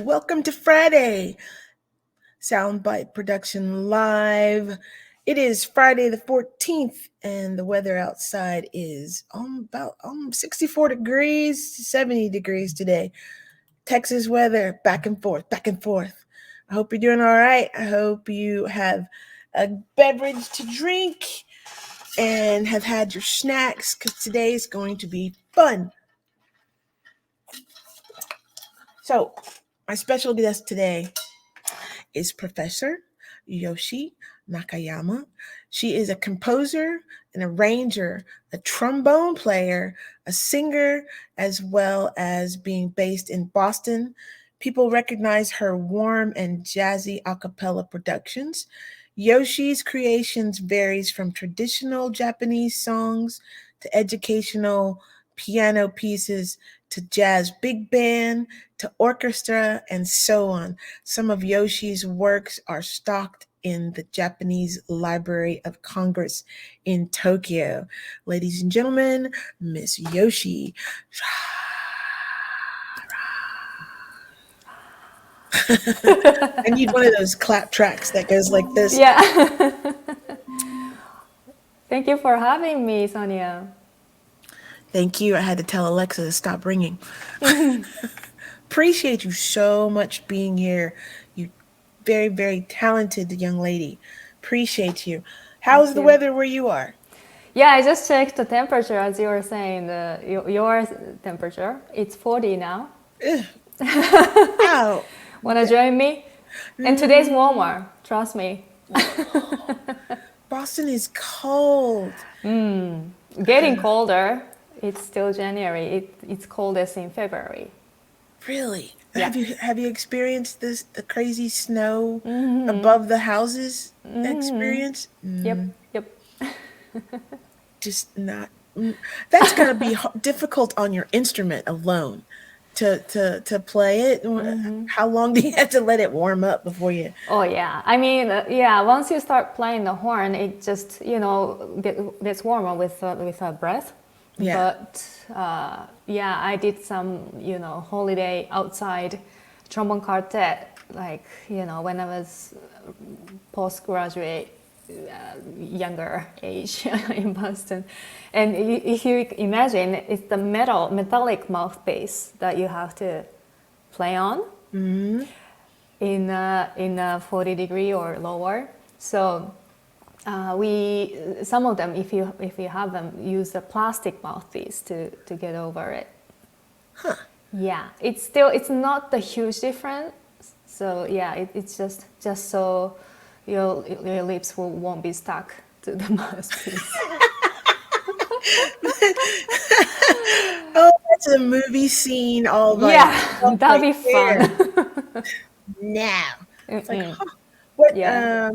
Welcome to Friday. Soundbite Production Live. It is Friday the 14th, and the weather outside is about 64 degrees to 70 degrees today. Texas weather, back and forth, back and forth. I hope you're doing all right. I hope you have a beverage to drink and have had your snacks because today is going to be fun. So, my special guest today is Professor Yoshie Nakayama. She is a composer, an arranger, a trombone player, a singer, as well as being based in Boston. People recognize her warm and jazzy a cappella productions. Yoshie's creations varies from traditional Japanese songs to educational piano pieces to jazz big band to orchestra and so on. Some of Yoshie's works are stocked in the Japanese Library of Congress in Tokyo. Ladies and gentlemen, Miss Yoshie. I need one of those clap tracks that goes like this. Yeah. Thank you for having me, Sonia. Thank you. I had to tell Alexa to stop ringing. Appreciate you so much being here. You very, very talented young lady. Appreciate you. How's the weather where you are? Yeah, I just checked the temperature as you were saying. Your temperature, it's 40 now. Wow. Wanna join me? And today's warmer, trust me. Boston is cold. Getting colder. It's still January. It's coldest in February. Really? Yeah. Have you experienced the crazy snow above the houses experience? Yep. Just not. That's gonna be difficult on your instrument alone to play it. How long do you have to let it warm up before you? Oh yeah. I mean, once you start playing the horn, it just gets warmer with a breath. Yeah. But I did some holiday outside trombone quartet, like when I was postgraduate, younger age in Boston. And if you imagine, it's the metallic mouthpiece that you have to play on in 40 degree or lower. So some of them, if you have them, use a plastic mouthpiece to get over it. Huh. Yeah, it's not the huge difference. So yeah, it's just so your lips won't be stuck to the mouthpiece. Oh, that's a movie scene all by itself that'd right be there. fun. Now it's like, what? Yeah.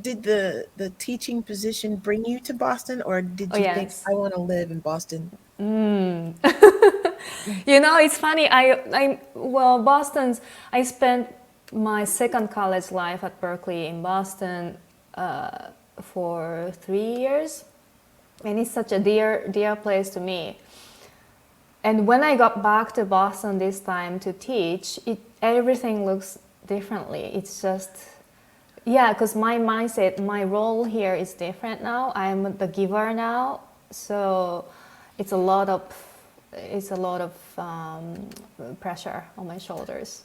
Did the teaching position bring you to Boston, or did you think Yes. I want to live in Boston? It's funny. Boston's. I spent my second college life at Berkeley in Boston for 3 years, and it's such a dear place to me. And when I got back to Boston this time to teach, everything looks differently. It's just, because my mindset, my role here is different now. I'm the giver now, so it's a lot of pressure on my shoulders.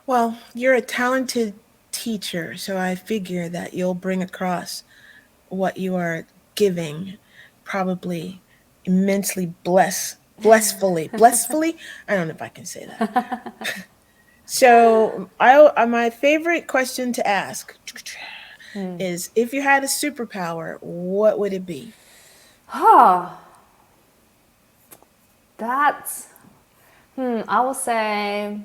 Well, you're a talented teacher, so I figure that you'll bring across what you are giving, probably immensely blissfully. I don't know if I can say that. So, my favorite question to ask is, if you had a superpower, what would it be? That's, I'll say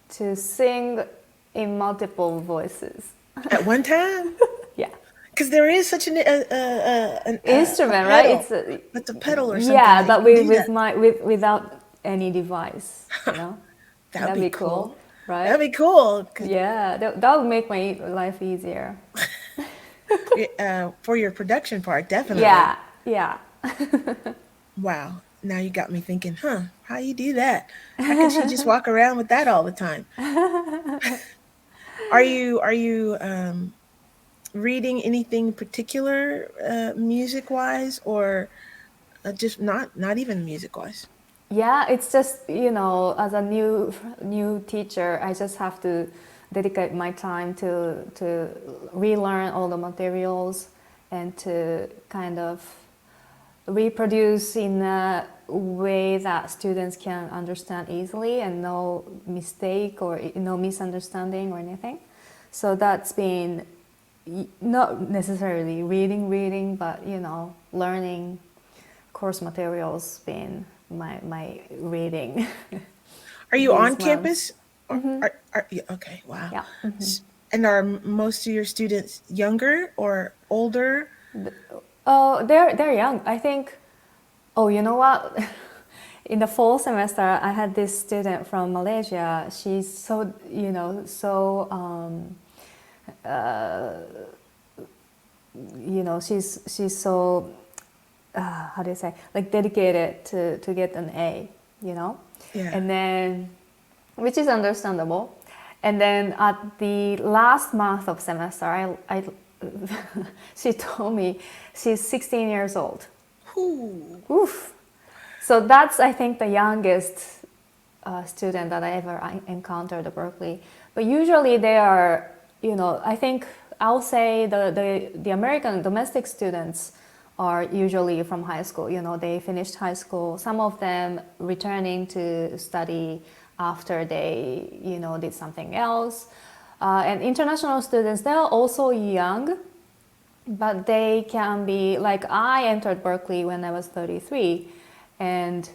to sing in multiple voices. At one time? Yeah. Because there is such an instrument, a right? pedal. It's a pedal or something. Yeah, that but you can do that. without any device, That'd be cool. right? That'd be cool. Yeah, that would make my life easier. For your production part, definitely. Yeah. Wow. now you got me thinking, how you do that? How can she just walk around with that all the time? Are you reading anything particular, music wise, or just not even music wise? Yeah, it's just, as a new teacher, I just have to dedicate my time to relearn all the materials and to kind of reproduce in a way that students can understand easily and no mistake or no misunderstanding or anything. So that's been not necessarily reading, but learning course materials been my reading Are you on these months. campus? Yeah, okay, wow. Yeah. And are most of your students younger or older? Oh, they're young. I think. Oh, you know what? In the fall semester, I had this student from Malaysia. She's so she's so how do you say, like, dedicated to get an A, Yeah. and then, which is understandable. And then at the last month of semester, I she told me she's 16 years old. Whew. Oof. So that's, I think, the youngest student that I ever encountered at Berkeley. But usually they are, I think I'll say the American domestic students are usually from high school. They finished high school. Some of them returning to study after they, did something else. And international students, they're also young, but they can be, like, I entered Berkeley when I was 33, and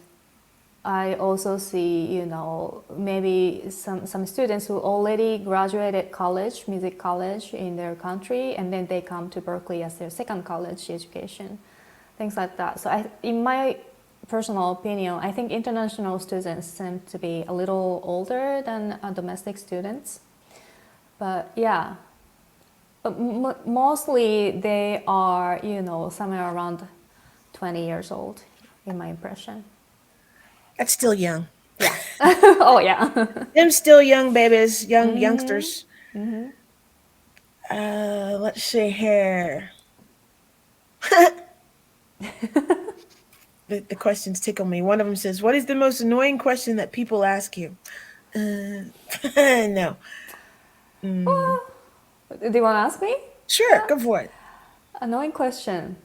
I also see, maybe some students who already graduated college, music college in their country, and then they come to Berkeley as their second college education, things like that. So in my personal opinion, I think international students tend to be a little older than domestic students. But yeah, but mostly they are, somewhere around 20 years old, in my impression. That's still young. Yeah. Oh, yeah. Them still young babies, youngsters. Let's see here. The questions tickle me. One of them says, "What is the most annoying question that people ask you?" No. Do you want to ask me? Sure, go for it. Annoying question.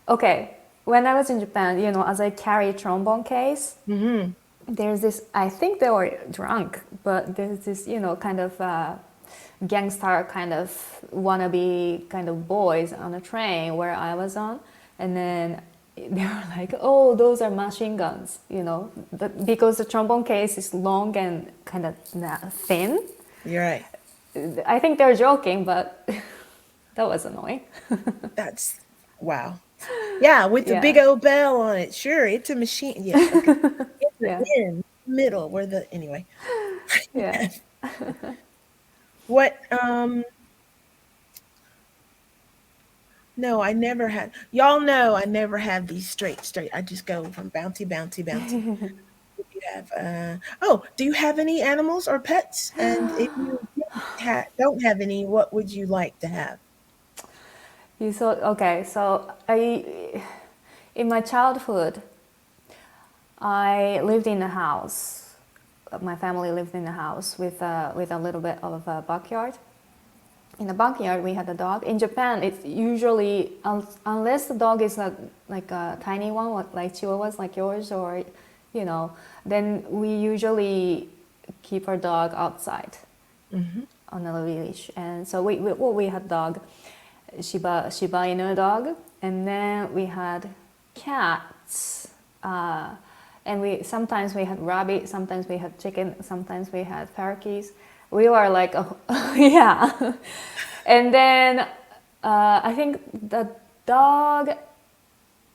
Okay. When I was in Japan, as I carry trombone case, there's this, I think they were drunk, but there's this, kind of gangster kind of wannabe kind of boys on a train where I was on. And then they were like, oh, those are machine guns, because the trombone case is long and kind of thin. You're right. I think they're joking, but that was annoying. That's wow. Yeah, with the big Yeah. old bell on it. Sure, it's a machine. Yeah, okay. It's the Yeah. end, middle, where the anyway. Yeah. What no, I never had. Y'all know I never have these straight. I just go from bouncy, bouncy, bouncy. If you have do you have any animals or pets? And if you don't have any, what would you like to have? Okay, so in my childhood, I lived in a house. My family lived in a house with a little bit of a backyard. In the backyard, we had a dog. In Japan, it's usually, unless the dog is like a tiny one, like chihuahuas, like yours, or, then we usually keep our dog outside on a leash. And so we had dog, Shiba Inu dog, and then we had cats. And sometimes we had rabbit, sometimes we had chicken, sometimes we had parakeets. We were like, yeah. And then I think the dog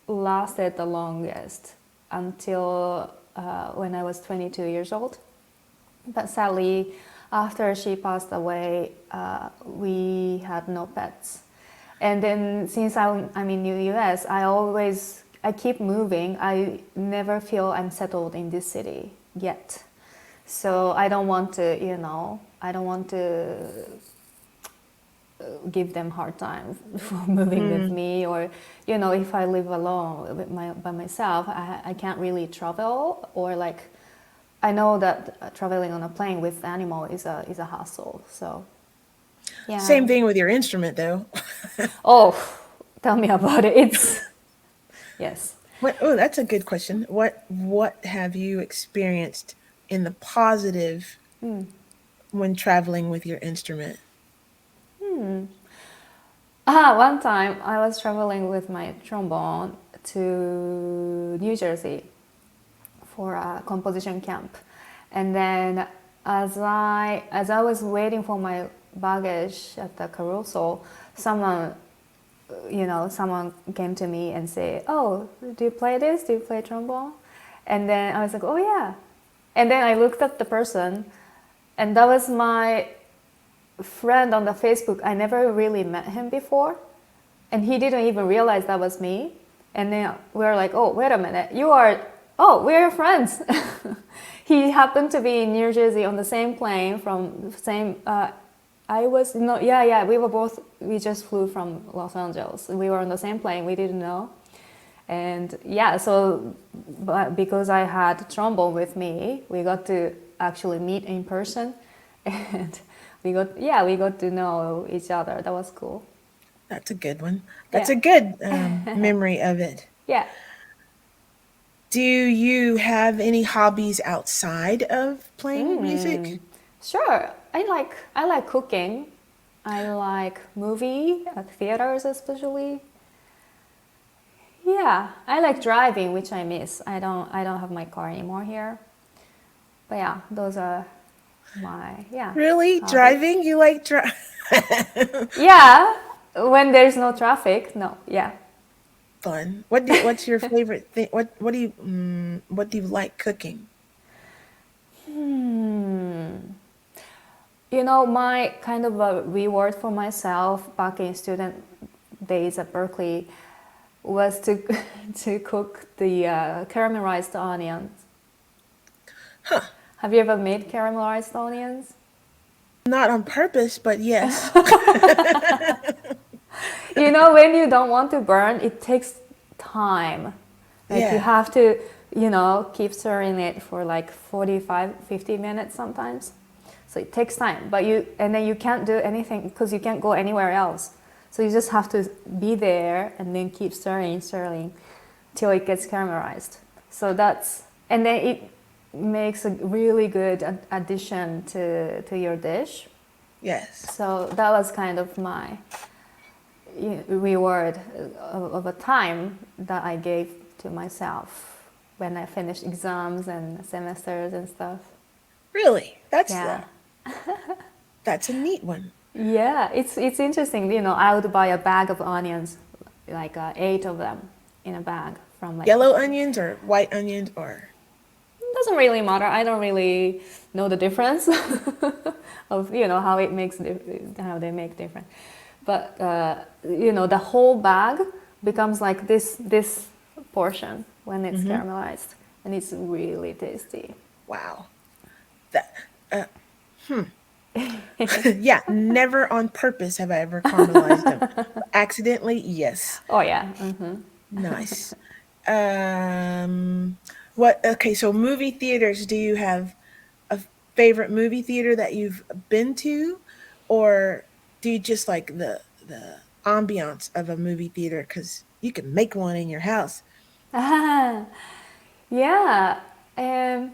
lasted the longest until when I was 22 years old. But sadly, after she passed away, we had no pets. And then since I'm in the US, I keep moving. I never feel I'm settled in this city yet. So I don't want to, I don't want to give them hard time for moving with me, or if I live alone by myself, I can't really travel, or like I know that traveling on a plane with animal is a hassle. So yeah. Same thing with your instrument, though. Oh, tell me about it. It's yes. Oh, that's a good question. What have you experienced in the positive when traveling with your instrument? One time I was traveling with my trombone to New Jersey for a composition camp, and then as I was waiting for my baggage at the carousel, someone came to me and say, "Oh, do you play this? Do you play trombone?" And then I was like, "Oh yeah." And then I looked at the person, and that was my friend on the Facebook. I never really met him before, and he didn't even realize that was me. And then we were like, "Oh, wait a minute, we're friends." He happened to be in New Jersey on the same plane from the same. I was no, yeah, yeah. We just flew from Los Angeles. We were on the same plane. We didn't know, and yeah. So, but because I had trombone with me, we got to actually meet in person, and we got to know each other. That was cool. That's a good one. That's Yeah, a good memory of it. yeah. Do you have any hobbies outside of playing music? Sure. I like cooking. I like movie at theaters especially. Yeah, I like driving, which I miss. I don't have my car anymore here. But yeah, those are my Really? hobbies. Driving? You like Yeah, when there's no traffic. No, yeah. fun? What's your favorite thing? What do you like cooking? My kind of a reward for myself back in student days at Berkeley was to to cook the caramelized onions. Huh. Have you ever made caramelized onions? Not on purpose, but yes. When you don't want to burn, it takes time. Like you Yeah. have to, keep stirring it for like 45, 50 minutes sometimes. So it takes time, and then you can't do anything because you can't go anywhere else. So you just have to be there and then keep stirring till it gets caramelized. And then it makes a really good addition to your dish. Yes. So that was kind of my reward of a time that I gave to myself when I finished exams and semesters and stuff. Really? Yeah. That's a neat one. Yeah, it's interesting. I would buy a bag of onions, like 8 of them in a bag from like. Yellow onions or white onions or Doesn't really matter. I don't really know the difference of how how they make different. But the whole bag becomes like this portion when it's caramelized, and it's really tasty. wow. That yeah, never on purpose have I ever caramelized them. Accidentally, yes. Oh yeah. Nice. What okay, so movie theaters, do you have a favorite movie theater that you've been to, or do you just like the ambiance of a movie theater cuz you can make one in your house? Yeah. Um,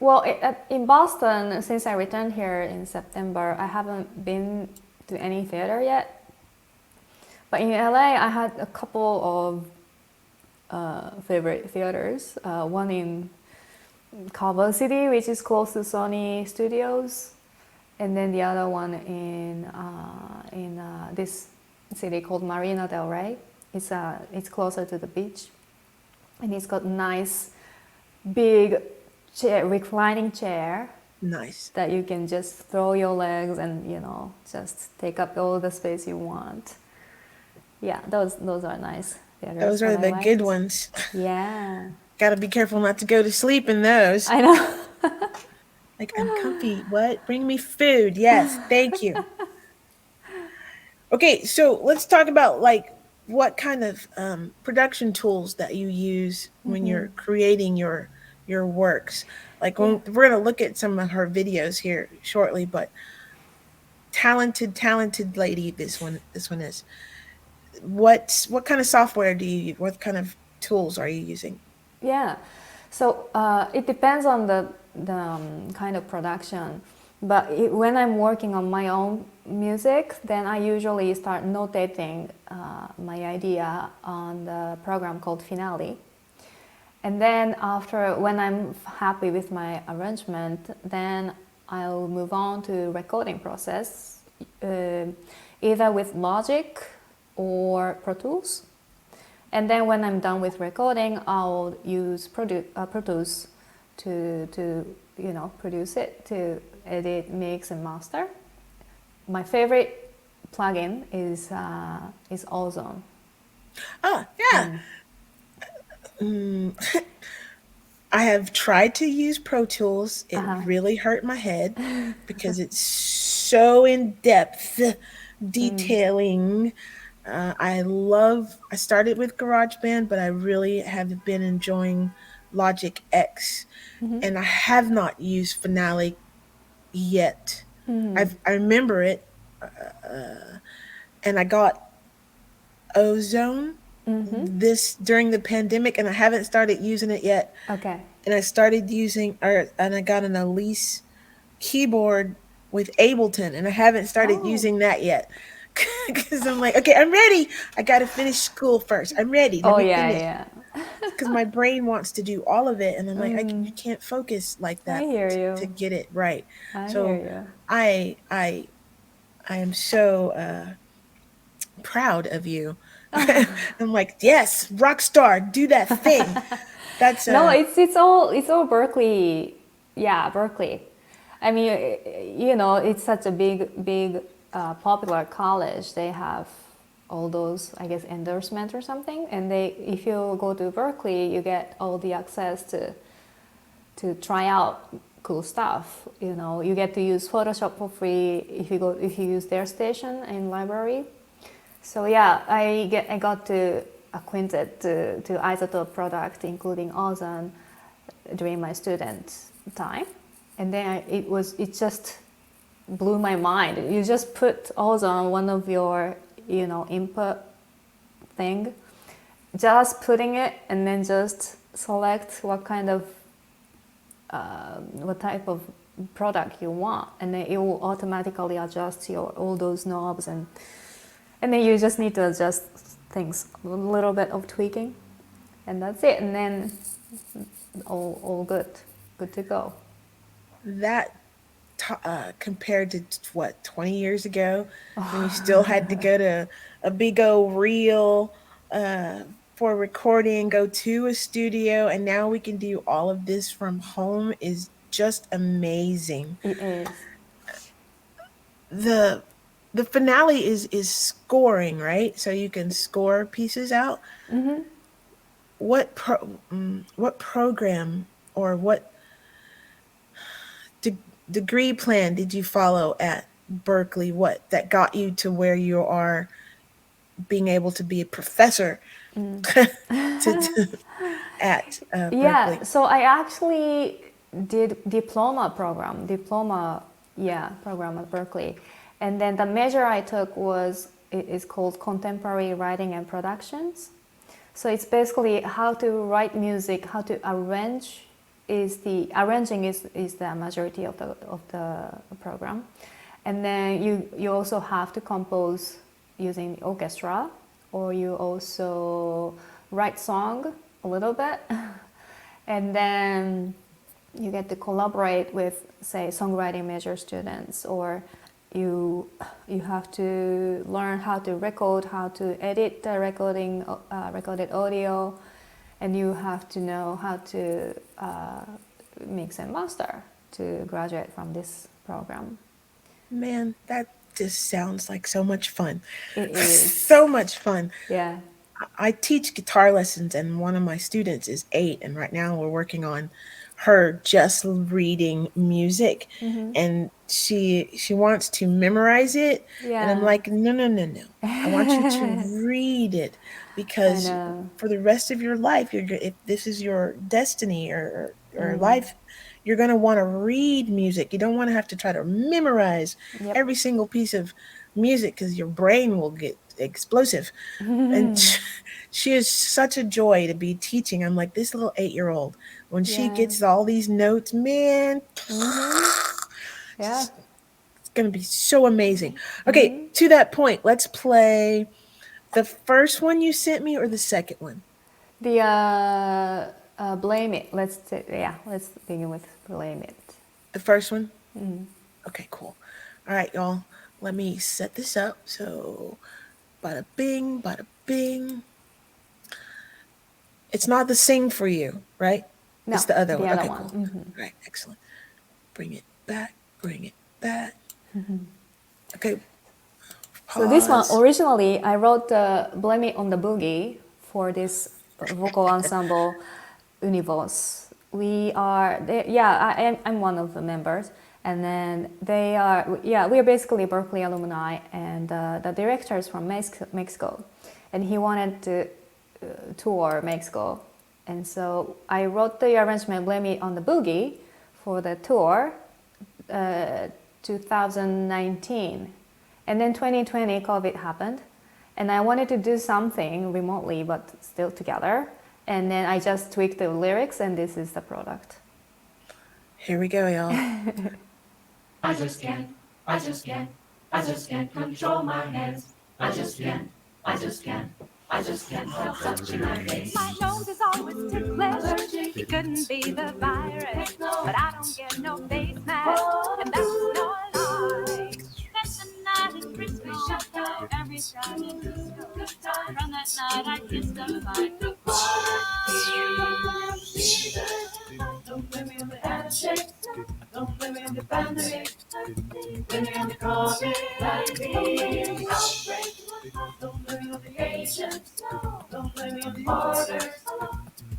well, in Boston, since I returned here in September, I haven't been to any theater yet. But in LA, I had a couple of favorite theaters. One in Culver City, which is close to Sony Studios, and then the other one in this city called Marina del Rey. It's closer to the beach, and it's got nice big reclining chair Nice. that you can just throw your legs and just take up all the space you want. Yeah, those are nice Yeah, that's Those what are I the good liked. ones. Yeah, Got to be careful not to go to sleep in those. I know. Like, I'm comfy. What? Bring me food. Yes, thank you. Okay, so let's talk about like what kind of production tools that you use when you're creating your works. Like Yeah. when we're gonna look at some of her videos here shortly, but talented lady, this one is. What kind of software do you use? What kind of tools are you using? Yeah, so it depends on the kind of production. But when I'm working on my own music, then I usually start notating my idea on the program called Finale. And then after, when I'm happy with my arrangement, then I'll move on to recording process, uh, either with Logic or Pro Tools. And then when I'm done with recording, I'll use Pro Tools to produce it, to edit, mix, and master. My favorite plugin is Ozone. Ah, yeah. Mm. I have tried to use Pro Tools. It Uh-huh. really hurt my head because it's so in depth detailing. I started with GarageBand, but I really have been enjoying Logic X, and I have not used Finale yet. I remember it, and I got Ozone this during the pandemic, and I haven't started using it yet. Okay. And I started using, and I got an Elise keyboard with Ableton, and I haven't started Oh. using that yet because I'm like, okay, I'm ready. I got to finish school first. I'm ready. Let Oh me yeah, finish yeah. because my brain wants to do all of it, and I'm like, you can't focus like I that hear to you. get it right. I hear So you. I I I am so proud of you. I'm like, yes, rock star, do that thing. That's No, it's all Berkeley. Yeah, Berkeley. I mean, it's such a big popular college. They have all those, I guess, endorsement or something. And if you go to Berkeley, you get all the access to try out cool stuff. You get to use Photoshop for free if you use their station in library. So yeah, I got to acquainted to isotope product, including ozone, during my student time, and then it just blew my mind. You just put ozone one of your input thing, just putting it, and then just select what type of product you want, and then it will automatically adjust your all those knobs, and then you just need to adjust things, a little bit of tweaking, and that's it. And then all good to go. that compared to what 20 years ago when you still had to go to a big old reel for recording, go to a studio, and now we can do all of this from home is just amazing. It is. the the finale is scoring, right? So you can score pieces out. What program or what degree plan did you follow at Berkeley? What that got you to where you are, being able to be a professor to at Yeah, Berkeley? so I actually did diploma, yeah, program at Berkeley, and then the major I took is called contemporary writing and productions. So it's basically how to write music, how to arrange. Arranging is the majority of the program, and then you also have to compose using the orchestra, or you also write song a little bit, and then you get to collaborate with, say, songwriting major students, or you have to learn how to record, how to edit the recorded audio, and you have to know how to mix and master to graduate from this program. Man, that just sounds like so much fun. It So is, much fun. yeah. I teach guitar lessons, and one of my students is 8, and right now we're working on her just reading music, and she wants to memorize it, and I'm Yeah, like, no, no, no, no. I want you to read it I because know. for the rest of your life, if this is your destiny or life, you're gonna want to read music. You don't want to have to try to memorize Yep. every single piece of music because your brain will get explosive. And she is such a joy to be teaching. I'm like, this little 8-year-old, when she Yeah. gets all these notes, man, Yeah. just it's gonna be so amazing. Okay, to that point, let's play the first one you sent me or the second one. The blame it. Let's begin with blame it. The first one. Okay, cool. All right, y'all. Let me set this up. So, bada bing, bada bing. It's not the sing for you, right? No, It's the other the one. other Okay, one. cool. All right, excellent. Bring it back. Bring it back. Okay, So this one, pause. originally, I wrote the Blame It on the Boogie for this vocal ensemble Universe. I'm one of the members. And then we are basically Berkeley alumni, and the director is from Mexico. And he wanted to tour Mexico. And so I wrote the arrangement Blame It on the Boogie for the tour 2019. And then 2020, COVID happened. And I wanted to do something remotely, but still together. And then I just tweaked the lyrics, and this is the product. Here we go, y'all. I just can't, I just can't, I just can't control my hands. I just can't, I just can't, I just can't help touching my face. My nose is always ticklish. It couldn't be the virus, but I don't get no face mask, and that's no lie. That's the night in Frisco. Every time in Frisco. From that night I kissed a fight. Don't blame me on the handshake. Don't blame me on the pandemic. Blame me on the COVID-19 outbreak. Don't blame me on the agents. Don't blame me on the orders.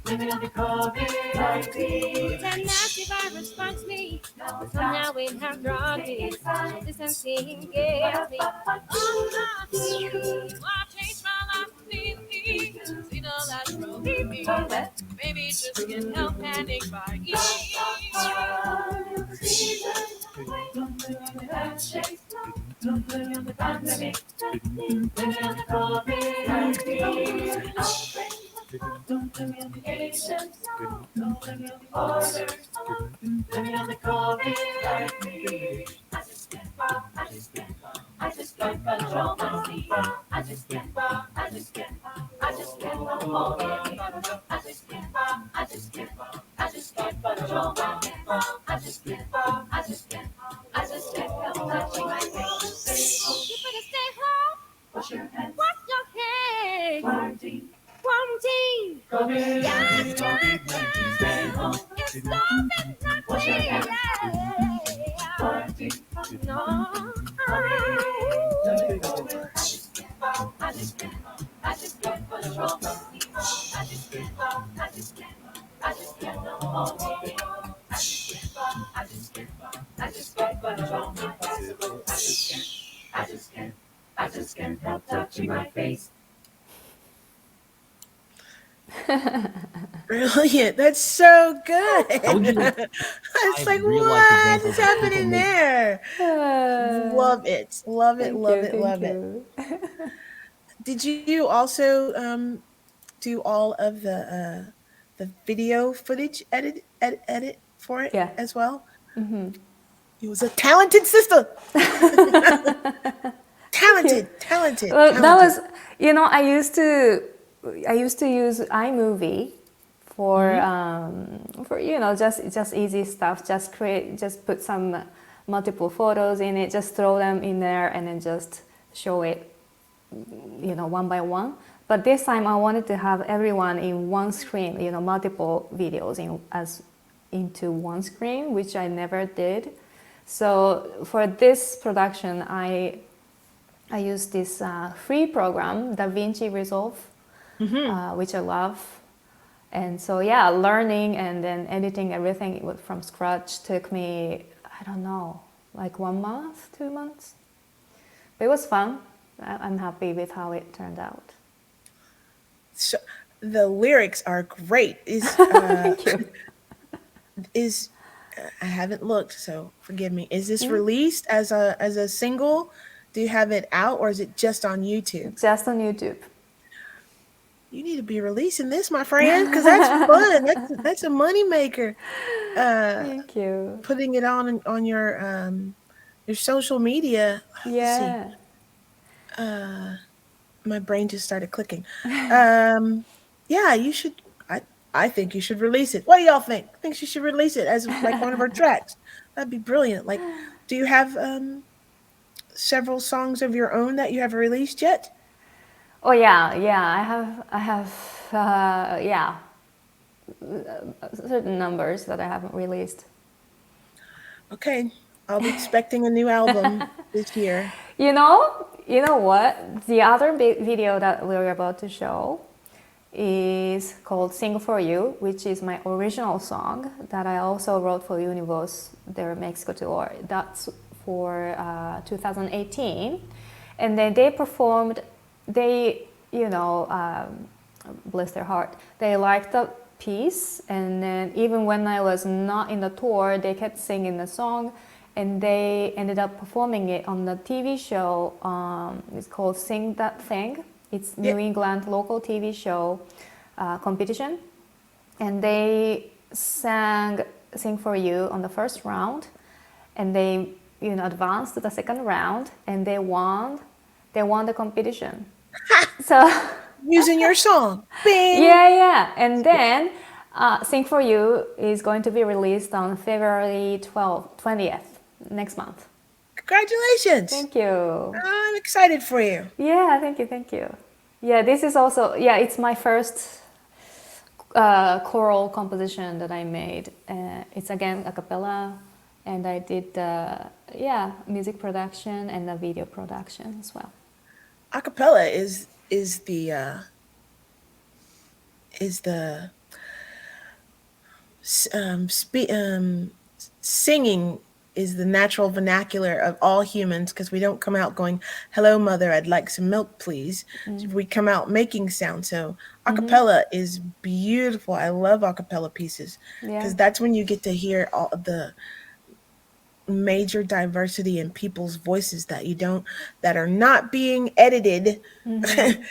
Blame me on the COVID-19. That nasty virus finds me. Somehow it has brought me. Distancing gets me. I changed my life completely. See the last row, maybe just get help panic by Don't blame me on the handshake. Don't blame me on the pandemic. Blame me on the COVID-19 outbreak. Don't blame me on the agents. Don't blame me on the orders. Blame me on the COVID-19. I just can't, I just can't, I just can't control my sleep. I just can't, I just can't, I just can't no more. I just can't, I just can't, I just can't control my hands. I just can't, I just can't, I just can't help touching my face. You better stay home. Wash your hands. Wash your hands. Quarantine. Quarantine. COVID-19. COVID-19. Stay home. It's COVID-19. Wash your hands. Quarantine. No. I just can't, I just can't control my sleep. I just can't, I just can't, I just can't no more. I just can't, I just can't control my physical. I just can't, I just can't, I just can't help touching my face. Brilliant. That's so good. Told you It's five like, real-life what examples is of people happening make- there? Love it. Love it. Thank Love you, it. thank Love it. you. Did you also do all of the video footage edit for it Yeah. as well? He was a talented sister. Talented. Well, that talented. was, I used to use iMovie for just easy stuff. Just put some multiple photos in it, just throw them in there, and then just show it, one by one. But this time I wanted to have everyone in one screen, multiple videos into one screen, which I never did. So for this production, I used this free program, DaVinci Resolve, which I love. And so yeah, learning and then editing everything from scratch took me, I don't know, like 1 month, 2 months. But it was fun. I'm happy with how it turned out. So the lyrics are great. Thank you. Is I haven't looked, so forgive me. Is this Mm, released as a single? Do you have it out, or is it just on YouTube? just on YouTube. You need to be releasing this, my friend, because that's fun. That's a money maker. Uh, Thank you. Putting it on your social media. Let's see. Yeah. Uh, my brain just started clicking. Um, yeah, you should. I think you should release it. What do y'all think? Think you should release it as like one of our tracks? That'd be brilliant. Like, do you have several songs of your own that you have released yet? Oh yeah, yeah. I have, yeah, certain numbers that I haven't released. Okay, I'll be expecting a new album this year. You know what? The other video that we're about to show is called "Sing for You," which is my original song that I also wrote for Universe, their Mexico tour. That's for 2018, and then they performed. They, bless their heart, they liked the piece, and then even when I was not in the tour, they kept singing the song, and they ended up performing it on the TV show. It's called Sing That Thing. It's Yeah. New England local TV show competition, and they sang "Sing for You" on the first round, and they advanced to the second round, and they won. They won the competition. So Using your song. Bing. yeah, yeah. And then Sing For You is going to be released on February 20th, next month. Congratulations. Thank you. I'm excited for you. Yeah, thank you, thank you. Yeah, this is also, yeah, it's my first choral composition that I made. It's again a cappella, and I did the, music production and the video production as well. Acapella is the singing is the natural vernacular of all humans because we don't come out going, "Hello, mother, I'd like some milk, please." We come out making sound. So acapella is beautiful. I love acapella pieces Yeah. because that's when you get to hear all of the major diversity in people's voices that are not being edited. You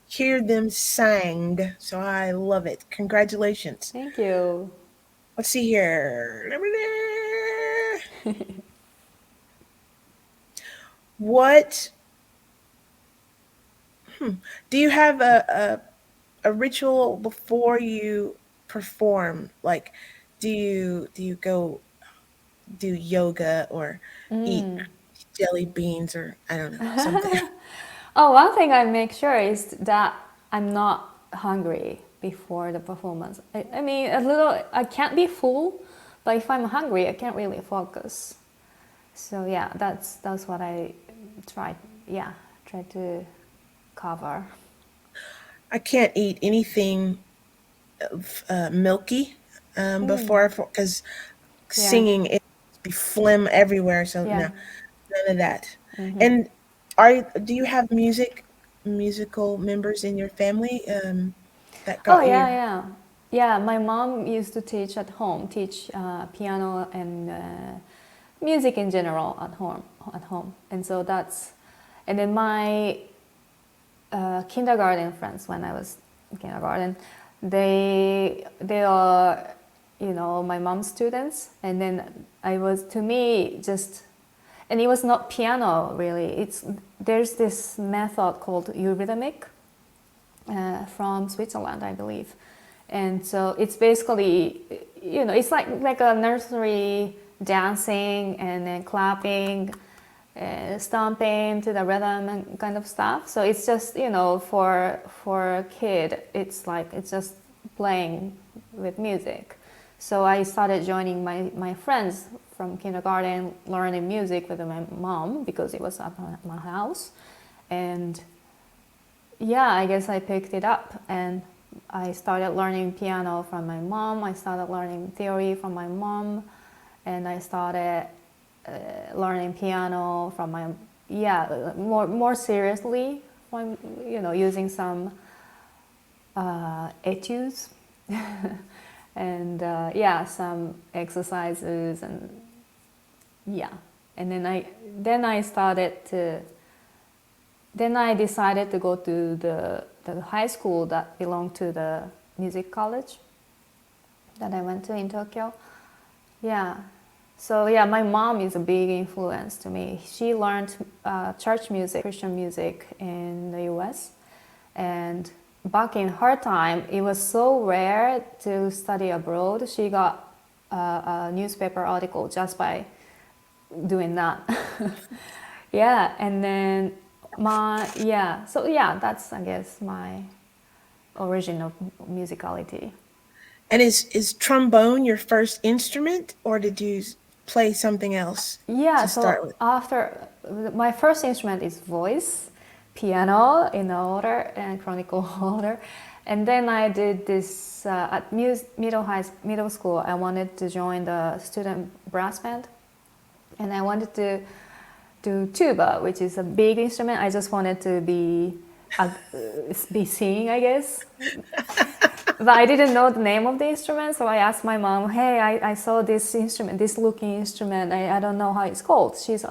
hear them sang. So I love it. Congratulations. Thank you. Let's see here. What do you have a ritual before you perform? Like, do you go do yoga or eat jelly beans or I don't know something? Oh, one thing I make sure is that I'm not hungry before the performance. I mean, I can't be full, but if I'm hungry, I can't really focus. So yeah, that's what I try. Yeah, try to cover. I can't eat anything milky before because Yeah, singing it be phlegm everywhere. So no, yeah. none of that. And do you have musical members in your family that Oh got yeah, you? yeah, yeah. My mom used to teach at home, teach piano and music in general at home. And so and then my kindergarten friends when I was in kindergarten, they are my mom's students, and then I was to me just, and it was not piano really. There's this method called Eurythmic from Switzerland, I believe. And so it's basically, it's like a nursery dancing and then clapping, stomping to the rhythm and kind of stuff. So it's just, for a kid, it's just playing with music. So I started joining my friends from kindergarten, learning music with my mom because it was at my house. And yeah, I guess I picked it up, and I started learning piano from my mom. I started learning theory from my mom, and I started learning piano from my, yeah, more seriously, from, using some etudes and yeah, some exercises, and yeah, and then I decided to go to the high school that belonged to the music college that I went to in Tokyo. Yeah. So yeah, my mom is a big influence to me. She learned church music, Christian music in the U.S. And back in her time, it was so rare to study abroad. She got a newspaper article just by doing that. Yeah, and then so yeah, that's, I guess, my origin of musicality. And is trombone your first instrument, or did you play something else Yeah, to so start with? after my first instrument is voice, piano in order and chronicle order, and then I did this at middle school. I wanted to join the student brass band, and I wanted to do tuba, which is a big instrument. I just wanted to be singing, I guess. But I didn't know the name of the instrument, so I asked my mom, "Hey, I saw this instrument, this looking instrument. I don't know how it's called." She's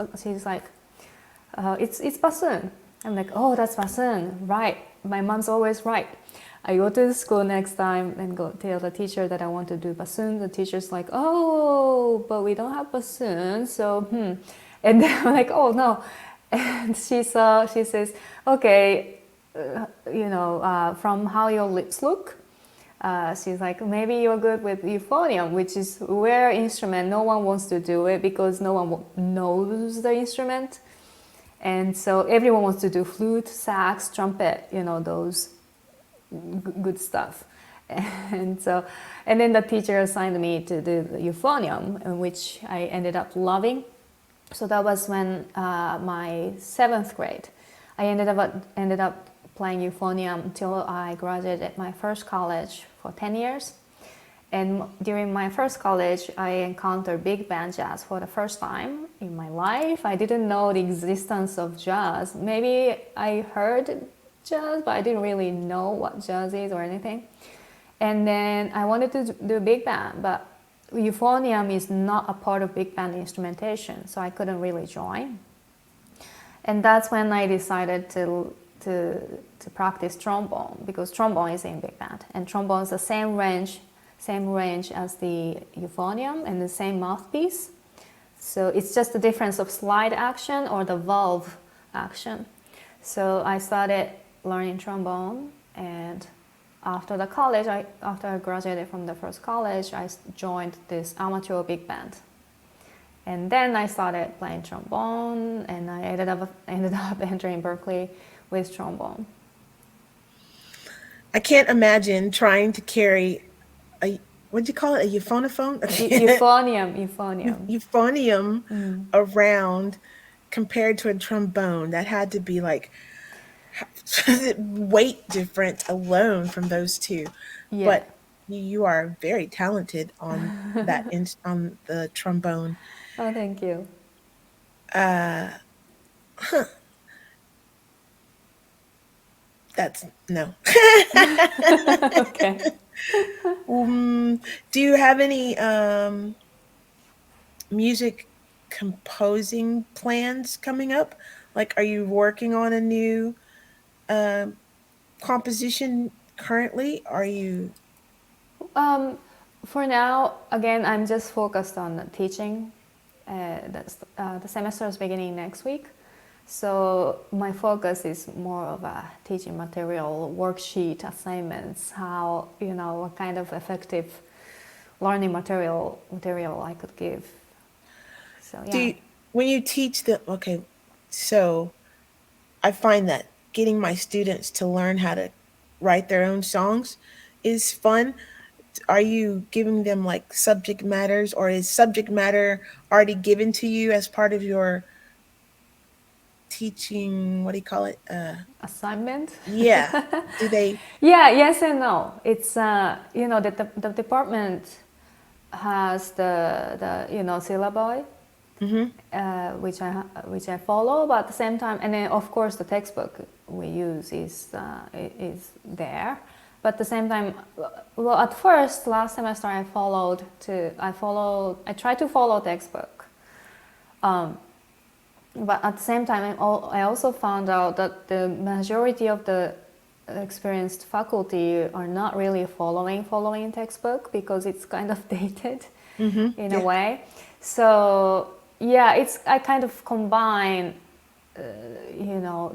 like, "It's bassoon." I'm like, "Oh, that's bassoon, right?" My mom's always right. I go to the school next time and go tell the teacher that I want to do bassoon. The teacher's like, "Oh, but we don't have bassoon, so And then I'm like, "Oh no," and she says, "Okay, from how your lips look." She's like, maybe you're good with euphonium, which is rare instrument. No one wants to do it because no one knows the instrument. And so everyone wants to do flute, sax, trumpet, those good stuff. And then the teacher assigned me to do the euphonium, which I ended up loving. So that was when my 7th grade. I ended up playing euphonium until I graduated my first college for 10 years. And during my first college, I encountered big band jazz for the first time in my life. I didn't know the existence of jazz. Maybe I heard jazz, but I didn't really know what jazz is or anything. And then I wanted to do big band, but euphonium is not a part of big band instrumentation, so I couldn't really join. And that's when I decided to practice trombone, because trombone is in big band, and trombone is the same range as the euphonium and the same mouthpiece. So it's just the difference of slide action or the valve action. So I started learning trombone, and after I graduated from the first college, I joined this amateur big band. And then I started playing trombone, and I ended up entering Berkeley with trombone. I can't imagine trying to carry a, what'd you call it, a euphonophone? Euphonium. Euphonium around compared to a trombone. That had to be like weight difference alone from those two. Yeah. But you are very talented on on the trombone. Oh, thank you. That's no. Okay. Do you have any music composing plans coming up? Like, are you working on a new um composition currently? Are you? For now, again, I'm just focused on teaching. The semester is beginning next week. So my focus is more of a teaching material, worksheet, assignments, what kind of effective learning material I could give. So Do yeah. you, when you teach the okay, so I find that getting my students to learn how to write their own songs is fun. Are you giving them like subject matters, or is subject matter already given to you as part of your, teaching, what do you call it? Assignment. Yeah. Do they? Yeah, yes and no. It's the department has the syllabi, Mm-hmm. which I follow, but at the same time, and then of course the textbook we use is there. But at the same time, well, at first last semester I tried to follow textbook, but at the same time I also found out that the majority of the experienced faculty are not really following textbook because it's kind of dated Mm-hmm. in a Yeah. way. So yeah, I kind of combine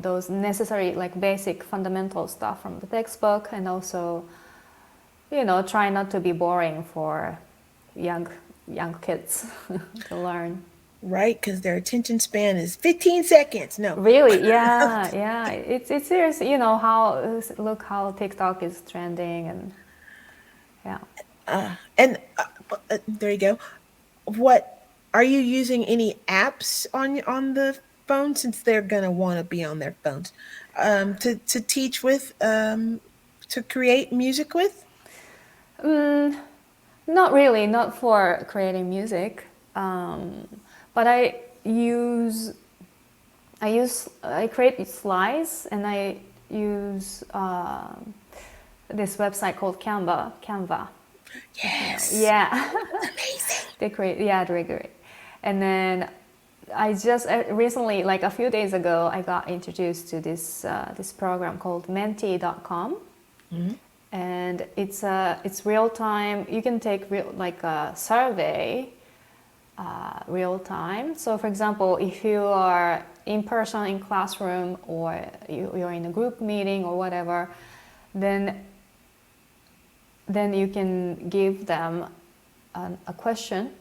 those necessary like basic fundamental stuff from the textbook, and also try not to be boring for young kids to learn. Right, because their attention span is 15 seconds. No. Really, yeah. It's serious. Look how TikTok is trending, and yeah. And there you go. What are you using any apps on the phone, since they're gonna want to be on their phones, to teach with, to create music with? Not really, not for creating music, but I create slides, and I use this website called Canva. Yes. Yeah. Amazing. They're great. And then I just recently, like a few days ago, I got introduced to this program called Menti.com. Mm-hmm. And it's real time. You can take like a survey real time. So for example, if you are in person in classroom, or you're in a group meeting or whatever, then you can give them a question,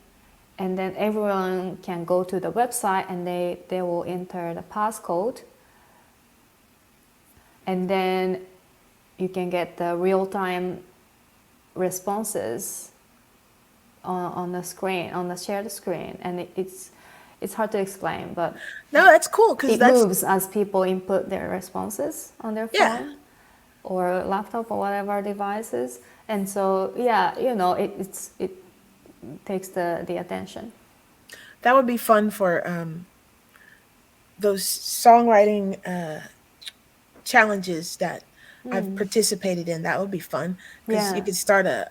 and then everyone can go to the website, and they will enter the passcode, and then you can get the real-time responses on the screen, on the shared screen, and it's hard to explain, but No, that's cool, because it that's moves as people input their responses on their phone, Yeah. or laptop, or whatever devices, and so it takes the attention. that would be fun for those songwriting challenges that I've participated in. That would be fun, because you Yeah. could start a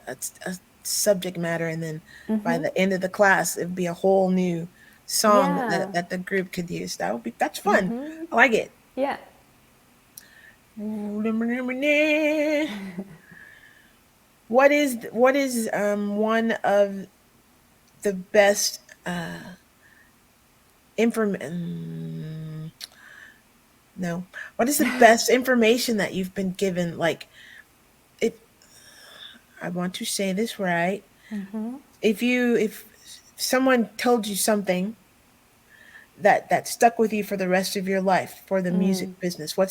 subject matter, and then by the end of the class, it'd be a whole new song Yeah. that the group could use. That's fun. I like it. Yeah. What is one of the best inform no what is the best information that you've been given, like, if I want to say this right, if someone told you something that stuck with you for the rest of your life for the music business, what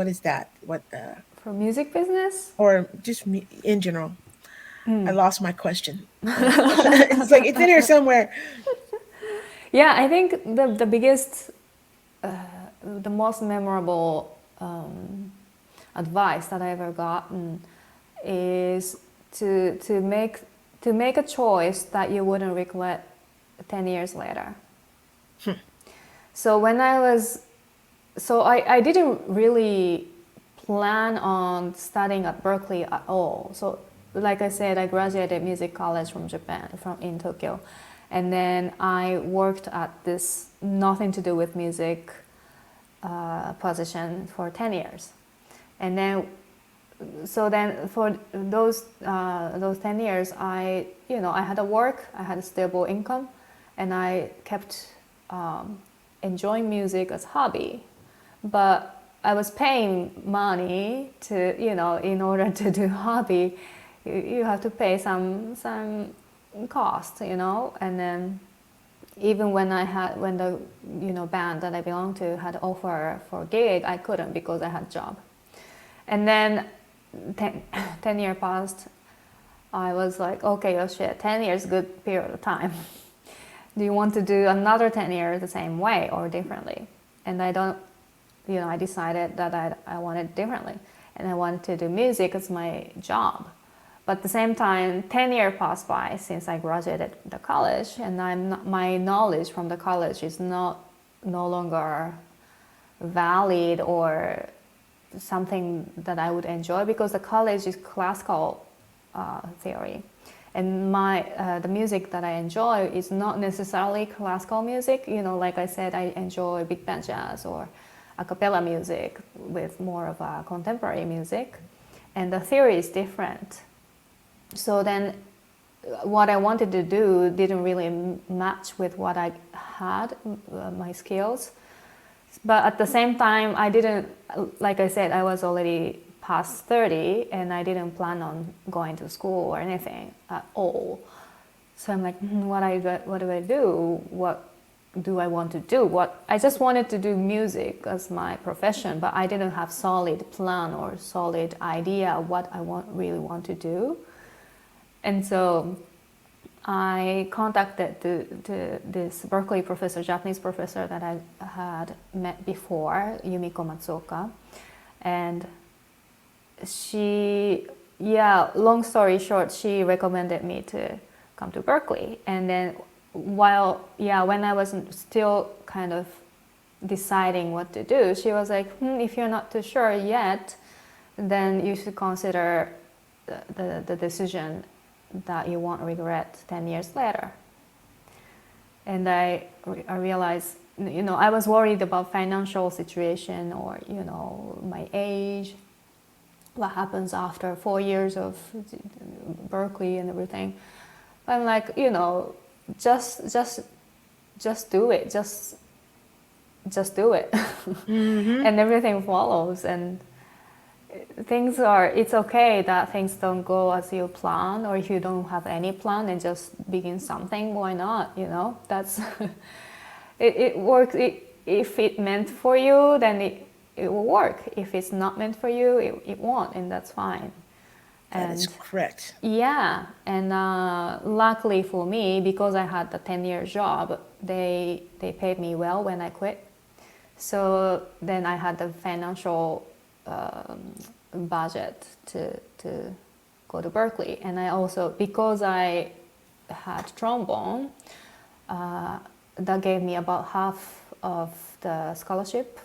is that, For music business? or just in general? I lost my question. It's like it's in here somewhere. Yeah, I think the biggest, the most memorable advice that I ever gotten is to make a choice that you wouldn't regret 10 years later. So I didn't really plan on studying at Berkeley at all. So like I said, I graduated music college from Japan, in Tokyo. And then I worked at this nothing to do with music position for 10 years. And then, for those 10 years, I had a work, I had a stable income, and I kept enjoying music as hobby. But I was paying money to, in order to do hobby, you have to pay some cost, and then even when the band that I belonged to had offer for gig, I couldn't because I had job. And then 10 years passed. I was like, okay, oh shit, 10 years, good period of time. Do you want to do another 10 years the same way or differently? and I don't, I decided that I wanted differently, and I wanted to do music as my job. But at the same time, 10 years passed by since I graduated the college, and my knowledge from the college is no longer valid or something that I would enjoy, because the college is classical theory, and the music that I enjoy is not necessarily classical music. Like I said, I enjoy big band jazz or a cappella music with more of a contemporary music, and the theory is different. So then what I wanted to do didn't really match with what I had, my skills. But at the same time, I didn't, like I said, I was already past 30, and I didn't plan on going to school or anything at all. So I'm like, what do I do? What do I want to do? I just wanted to do music as my profession, but I didn't have solid plan or solid idea of what I really want to do. And so I contacted this Berkeley professor, Japanese professor that I had met before, Yumiko Matsuoka. And long story short, she recommended me to come to Berkeley. And then when I was still kind of deciding what to do, she was like, if you're not too sure yet, then you should consider the decision that you won't regret 10 years later. And I realized, I was worried about financial situation or, my age, what happens after 4 years of Berkeley and everything. I'm like, just do it, just do it. Mm-hmm. And everything follows. And it's okay that things don't go as you plan, or if you don't have any plan and just begin something, why not? That's it works. If it meant for you, then it will work. If it's not meant for you, it won't, and that's fine. That is correct. Yeah, and luckily for me, because I had the 10-year job, they paid me well when I quit. So then I had the financial budget to go to Berkeley. And I also, because I had trombone, that gave me about half of the scholarship,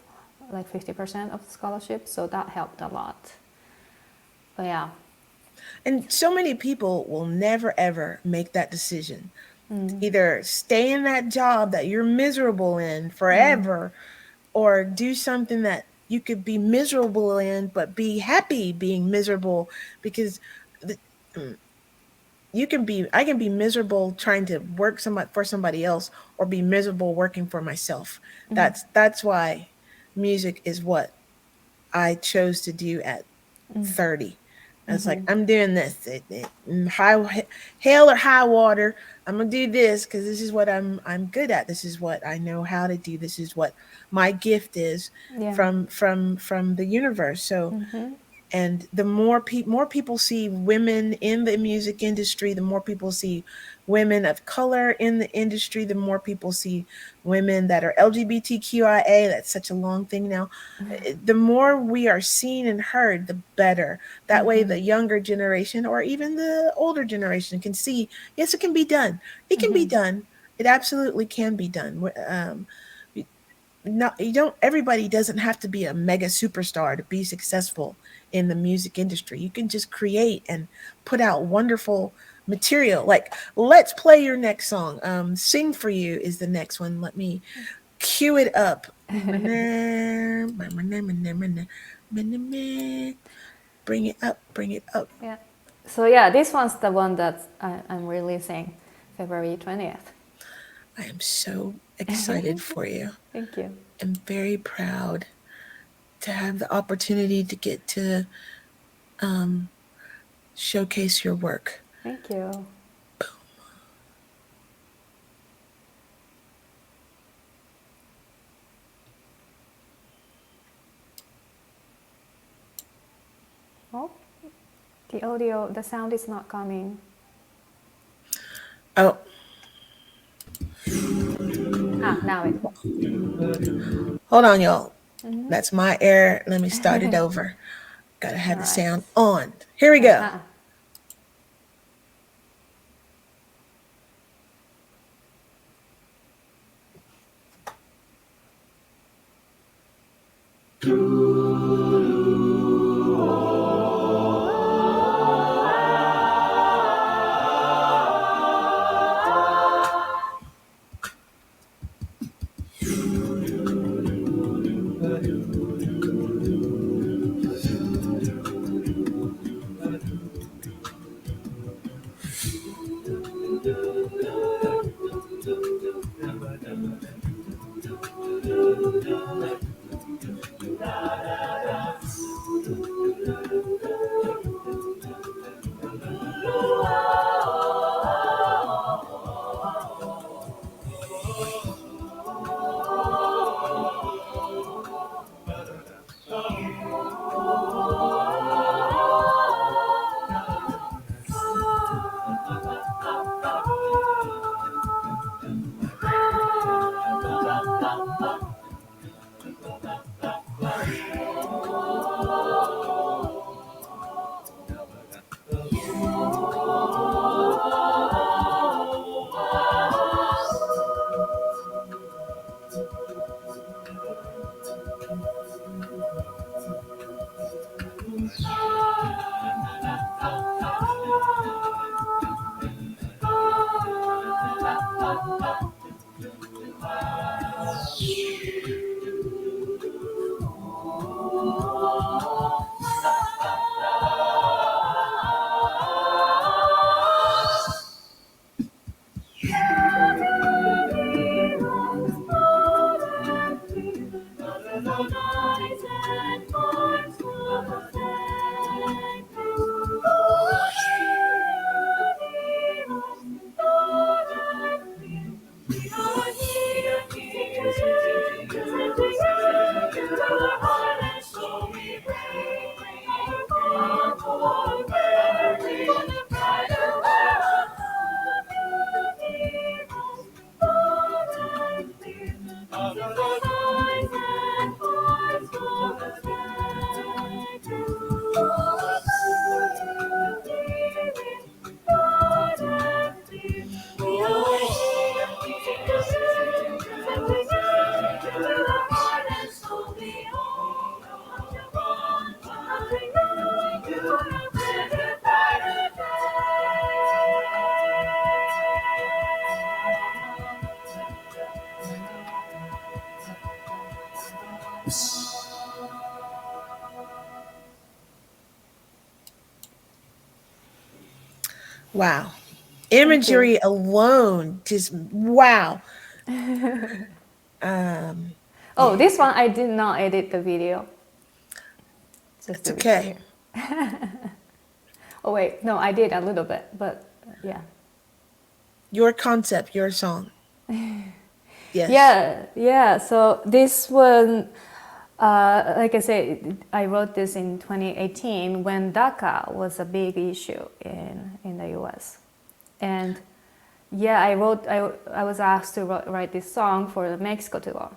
like 50% of the scholarship. So that helped a lot. But yeah. And so many people will never ever make that decision. Either stay in that job that you're miserable in forever, or do something that you could be miserable in but be happy being miserable, because I can be miserable trying to work for somebody else, or be miserable working for myself. That's why music is what I chose to do at 30. I was like, I'm doing this. Hail or high water, I'm gonna do this because this is what I'm good at. This is what I know how to do. This is what my gift is from the universe. So, and the more people see women in the music industry, the more people see women of color in the industry, the more people see women that are LGBTQIA. That's such a long thing now. The more we are seen and heard, the better. That way the younger generation, or even the older generation, can see, yes, it can be done. It can be done. It absolutely can be done. Everybody doesn't have to be a mega superstar to be successful in the music industry. You can just create and put out wonderful material. Like, let's play your next song. Sing For You is the next one. Let me cue it up. Bring it up. Yeah. So yeah, this one's the one that I'm releasing February 20th. I am so excited for you. Thank you. I'm very proud to have the opportunity to get to showcase your work. Thank you. Oh, the sound is not coming. Oh. now it. Hold on, y'all. Mm-hmm. That's my error. Let me start it over. Gotta All have the right. sound on. Here we go. Uh-huh. Wow. Thank you. Imagery alone, just wow. Oh, Yeah, this one I did not edit the video, just it's to be okay. clear. Oh wait, no, I did a little bit, but yeah. Your concept, your song. Yes. Yeah, yeah. So this one, like I said, I wrote this in 2018 when DACA was a big issue in the US. And yeah, I was asked to write this song for the Mexico tour.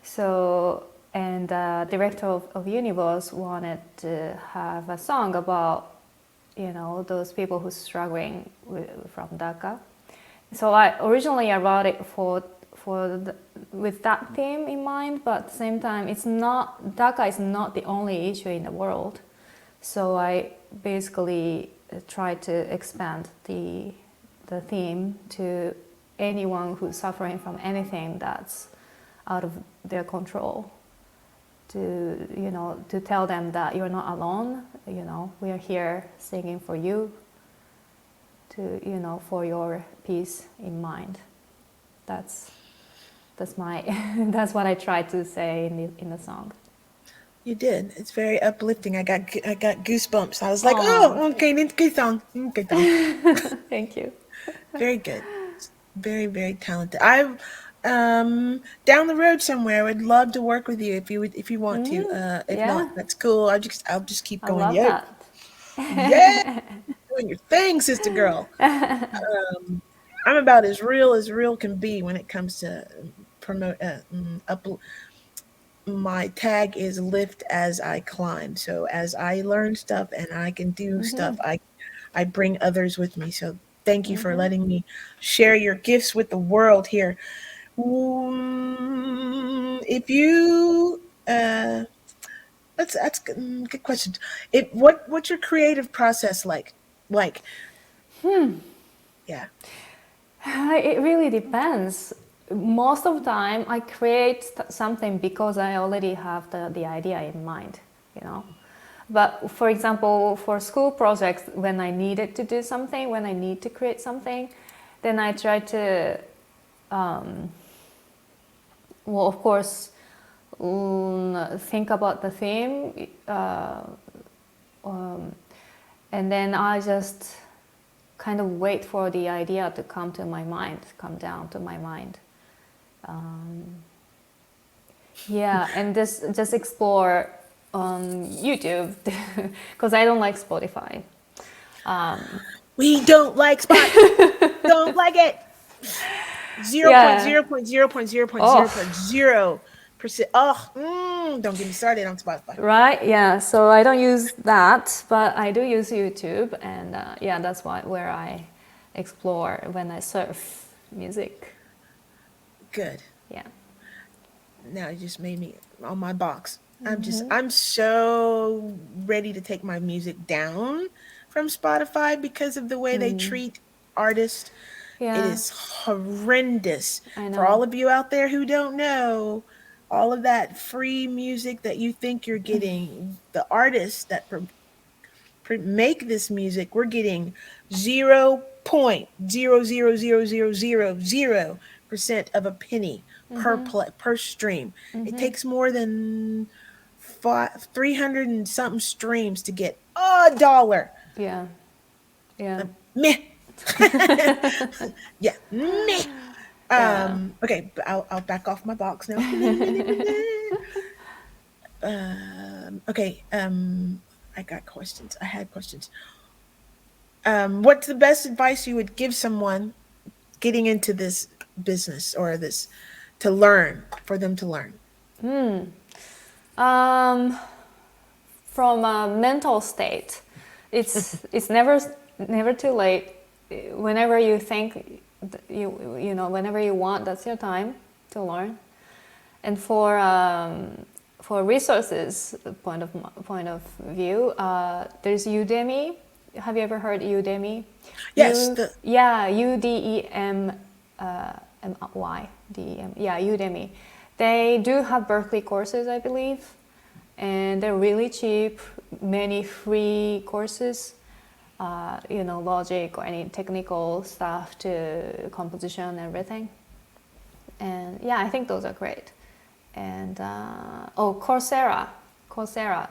So, and the director of Universe wanted to have a song about, you know, those people who's struggling from DACA. So I wrote it with that theme in mind, but at the same time, it's not DACA is not the only issue in the world. So I basically tried to expand the theme to anyone who's suffering from anything that's out of their control. To tell them that you're not alone. You know, we are here singing for you. For your peace in mind. That's my that's what I tried to say in the song. You did. It's very uplifting. I got goosebumps. I was like, Oh, oh, okay, it's a good song. Good song. thank you. Very good. Very, very talented. I down the road somewhere would love to work with you if you want to. If not, Yeah, that's cool. I'll just keep I going. love Yeah. that. Yeah. Doing your thing, sister girl. I'm about about as real can be when it comes to promote up. My tag is lift as I climb. So as I learn stuff and I can do stuff, I bring others with me. So thank you for letting me share your gifts with the world here. If you that's good, good question. If what's your creative process like? Like, yeah. It really depends. Most of the time, I create something because I already have the idea in mind, you know. But for example, for school projects, when I needed to do something, when I need to create something, then I try to, well, of course, think about the theme, and then I just kind of wait for the idea to come to my mind, come down to my mind. Yeah, and just explore on YouTube because I don't like Spotify. We don't like spot. Don't like it. Zero point Yeah. zero point zero point zero point zero point 0.0%. Oh, don't get me started on Spotify. Right, yeah, so I don't use that, but I do use YouTube, and yeah, that's where I explore when I surf music. Good. Yeah. Now you just made me on my box. I'm so ready to take my music down from Spotify because of the way they treat artists. It Yeah, is horrendous. I For all know. of you out there who don't know, all of that free music that you think you're getting, the artists that make this music, we're getting 0.0000000% of a penny per stream. It takes more than 300 and something streams to get a dollar. Yeah, yeah, Meh. Yeah, meh. yeah. Okay, but I'll back off my box now. Okay, I got questions. I had questions. What's the best advice you would give someone getting into this business or this to learn for them to learn? Um, from a mental state, it's never too late. Whenever you think you know, whenever you want, that's your time to learn. And for resources point of view, there's Udemy. Have you ever heard Udemy? Yes, Yeah, UDEM MY DEM. Yeah, Udemy. They do have Berkeley courses, I believe, and they're really cheap. Many free courses. You know, logic or any technical stuff to composition and everything. And yeah, I think those are great. And Coursera,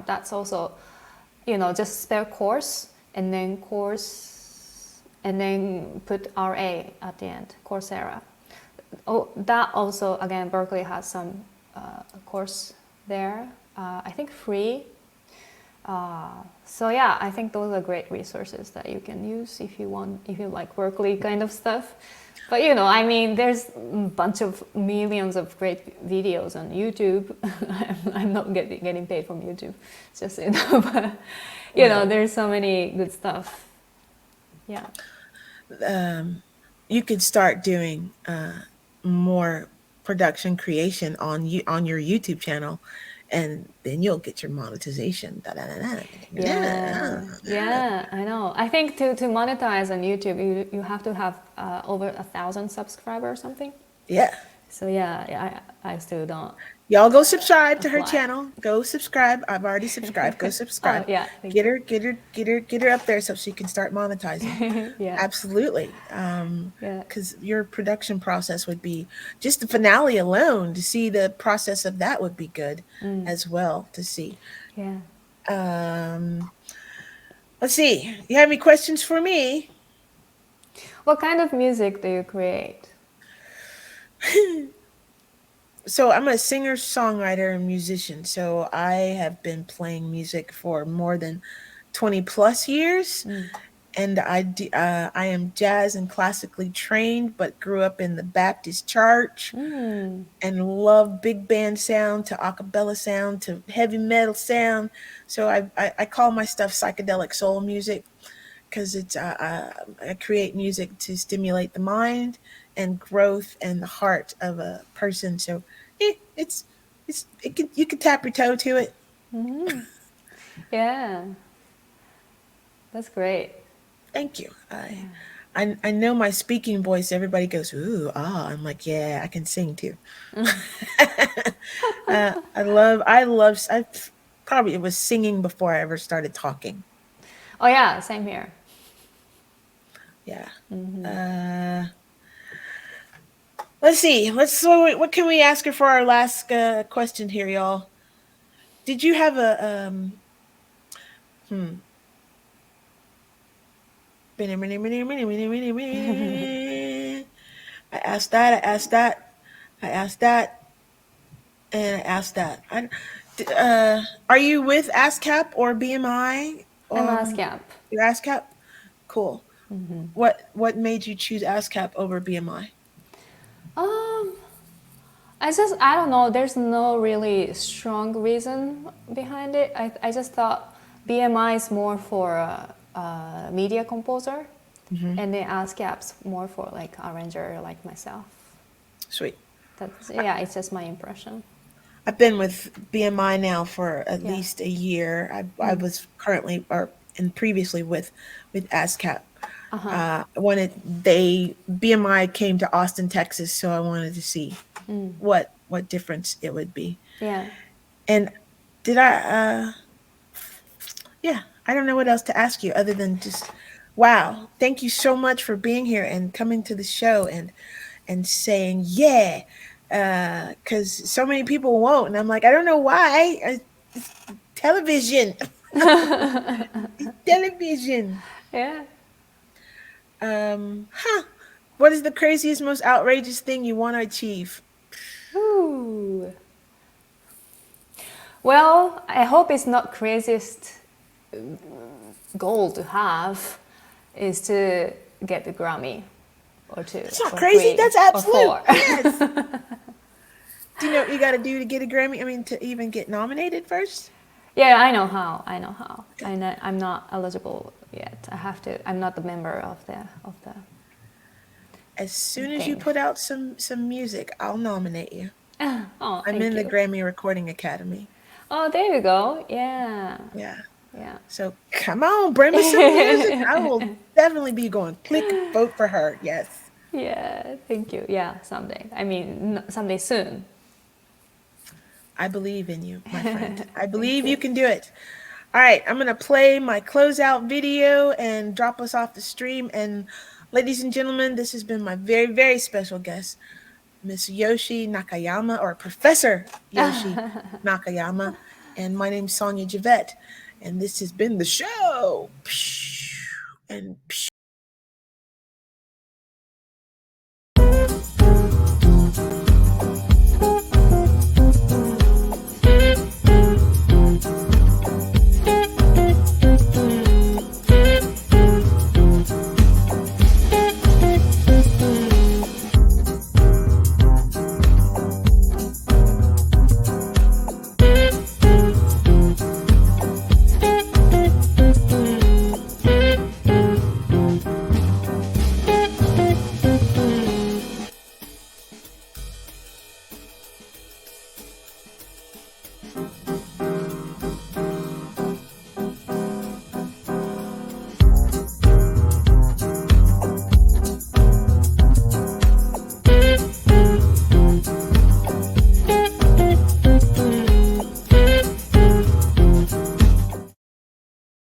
that's also, you know, just spell course and then put RA at the end, Coursera. Oh, that also, again, Berkeley has some course there, I think free. So yeah, I think those are great resources that you can use if you like Berkeley kind of stuff. But you know, I mean, there's a bunch of millions of great videos on YouTube. I'm not getting paid from YouTube, just you know, but you know, there's so many good stuff. Yeah. You could start doing more production creation on your YouTube channel, and then you'll get your monetization. Yeah, I know. I think to monetize on YouTube, you have to have over 1,000 subscribers or something. Yeah. So yeah, I still don't. Y'all go subscribe to her Apply. channel. Go subscribe. I've already subscribed. Go subscribe. Oh, yeah, thank Get her up there so she can start monetizing. Yeah. Absolutely. Yeah. Because your production process would be just the finale alone. To see the process of that would be good as well to see. Yeah. Let's see. You have any questions for me? What kind of music do you create? So I'm a singer, songwriter, and musician. So I have been playing music for more than 20 plus years. and I am jazz and classically trained, but grew up in the Baptist church and love big band sound to acapella sound to heavy metal sound. So I call my stuff psychedelic soul music because I create music to stimulate the mind and growth and the heart of a person. So you can tap your toe to it. Yeah, that's great. Thank you. I know my speaking voice. Everybody goes ooh ah. I'm like yeah, I can sing too. I probably it was singing before I ever started talking. Oh yeah, same here. Yeah. Let's see. What can we ask her for our last question here, y'all? Did you have a hmm? I asked that. I asked that. I asked that. And I asked that. Are you with ASCAP or BMI? I'm ASCAP. Your ASCAP? Cool. What made you choose ASCAP over BMI? Um, I don't know. There's no really strong reason behind it. I just thought BMI is more for a media composer, and then ASCAP's more for like arranger like myself. Sweet. That's yeah. It's just my impression. I've been with BMI now for at Yeah. least a year. I was currently or and previously with ASCAP. I wanted they BMI came to Austin, Texas, so I wanted to see what difference it would be. Yeah. And did I yeah, I don't know what else to ask you other than just wow, thank you so much for being here and coming to the show and saying yeah because so many people won't and I'm like I don't know why it's television. It's television. Yeah. Huh, what is the craziest most outrageous thing you want to achieve? Ooh. Well, I hope it's not craziest goal to have is to get the Grammy or two. That's not or crazy, three, that's or absolute. four. Yes. Do you know what you got to do to get a Grammy? I mean to even get nominated first? Yeah, I know how. I know how. I'm not eligible yet. I have to. I'm not the member of the As soon as you thing. put out some music, I'll nominate you. Oh, I'm thank in the you. Grammy Recording Academy. Oh, there you go. Yeah, Yeah. yeah. So come on, bring me some music. I will definitely be going click vote for her. Yes. Yeah, thank you. Yeah, someday. I mean, someday soon. I believe in you, my friend. I Thank believe you you. can do it. All right, I'm going to play my closeout video and drop us off the stream. And ladies and gentlemen, this has been my very, very special guest, Miss Yoshie Nakayama, or Professor Yoshie Nakayama. And my name's Sonia Javette. And this has been the show. And